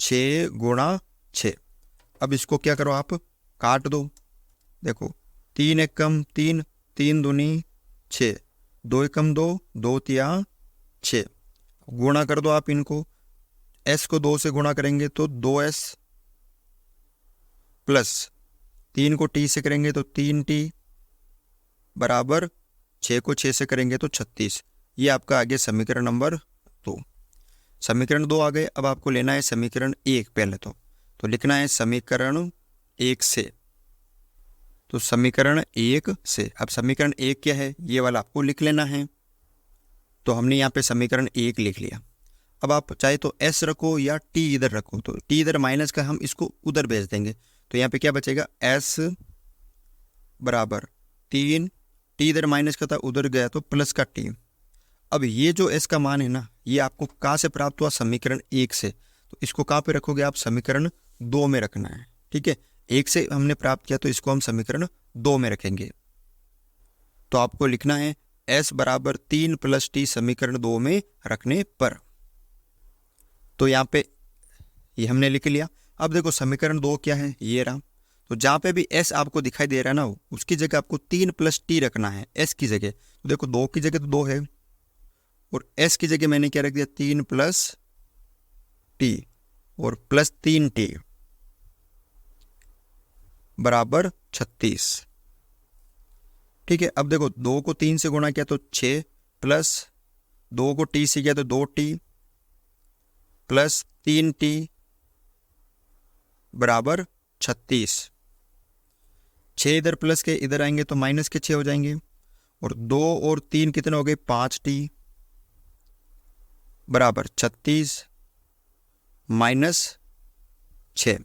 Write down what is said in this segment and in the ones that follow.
6 गुणा 6। अब इसको क्या करो आप, काट दो। देखो 3 एकम 3, 3 दूनी 6, 2 एकम 2, 2 तिया 6। गुणा कर दो आप इनको, s को 2 से गुणा करेंगे तो 2s प्लस 3 को t से करेंगे तो 3t बराबर 6 को 6 से करेंगे तो 36। ये आपका आ गया समीकरण नंबर 2। समीकरण 2 आ गए। अब आपको लेना है समीकरण 1 पहले तो लिखना है समीकरण 1 से। तो समीकरण 1 से, अब समीकरण 1 क्या है ये वाला आपको लिख लेना है। तो हमने यहाँ पे समीकरण 1 लिख लिया। अब आप चाहे तो s रखो या t इधर रखो, तो t इधर माइनस का हम इसको उधर भेज देंगे। तो यहाँ पे क्या बचेगा, s बराबर 3, t इधर माइनस का था उधर गया तो प्लस का t। अब ये जो s का मान है ना, ये आपको कहाँ से प्राप्त हुआ, समीकरण 1 से। तो इसको कहाँ पे रखोगे आप, समीकरण 2 में रखना है। ठीक है, 1 से हमने प्राप्त किया तो इसको हम समीकरण 2 में रखेंगे। तो आपको लिखना है s बराबर 3 प्लस t समीकरण 2 में रखने पर। तो यहाँ पे ये हमने लिख लिया। अब देखो समीकरण 2 क्या है, ये रहा। तो जहाँ पे भी s आपको दिखाई दे रहा है ना, उसकी जगह आपको 3 प्लस t रखना है s की जगह। तो देखो 2 की जगह तो 2 है और s की जगह मैंने क्या रख दिया, 3 प्लस t और प्लस 3t बराबर 36। ठीक है, अब देखो 2 को 3 से गुणा किया तो 6 प्लस 2 को t से किया तो 2t प्लस 3t बराबर 36। 6 इधर प्लस के इधर आएंगे तो माइनस के 6 हो जाएंगे और 2 और 3 कितने हो गए, 5t बराबर 36 माइनस 6।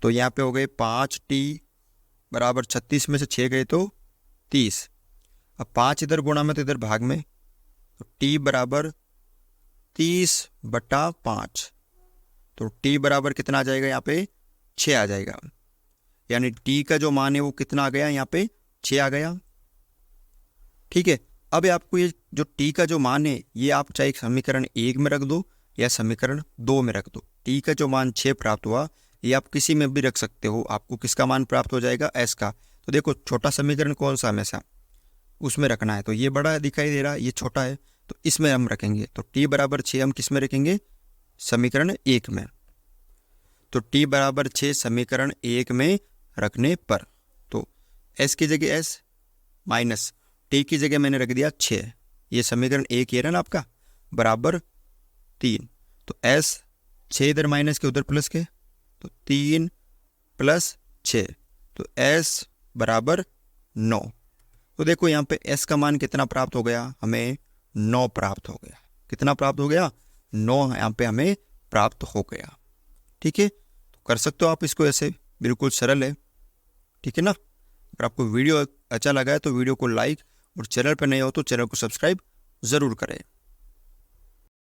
तो यहाँ पे हो गए 5t बराबर 36 में से 6 गए तो 30। अब 5 इधर गुणा में तो इधर भाग में, तो t बराबर 30/5। तो t बराबर कितना आ जाएगा, यहाँ पे 6 आ जाएगा। यानी t का जो मान है वो कितना आ गया, यहाँ पे 6 आ गया। ठीक है, अब आपको ये जो t का जो मान है ये आप चाहे समीकरण 1 में रख दो या समीकरण 2 में रख दो। t का जो मान 6 प्राप्त हुआ ये आप किसी में भी रख सकते हो। आपको किसका मान प्राप्त हो जाएगा, s का। तो देखो छोटा समीकरण कौन सा, हमेशा उसमें रखना है। तो ये बड़ा दिखाई दे रहा है, ये छोटा है, तो इसमें हम रखेंगे। तो t बराबर 6 हम किस में रखेंगे, समीकरण 1 में। तो t बराबर 6 समीकरण 1 में रखने पर, तो s की जगह s माइनस t की जगह मैंने रख दिया 6। ये समीकरण 1 ये रहा ना आपका, बराबर 3। तो s 6 इधर माइनस के उधर प्लस के, तो 3 प्लस 6, तो s बराबर 9। तो देखो यहाँ पे s का मान कितना प्राप्त हो गया, हमें 9 प्राप्त हो गया। कितना प्राप्त हो गया, 9 यहाँ पे हमें प्राप्त हो गया। ठीक है, तो कर सकते हो आप इसको ऐसे, बिल्कुल सरल है। ठीक है ना। अगर आपको वीडियो अच्छा लगा है तो वीडियो को लाइक और चैनल पर नए हो तो चैनल को सब्सक्राइब ज़रूर करें।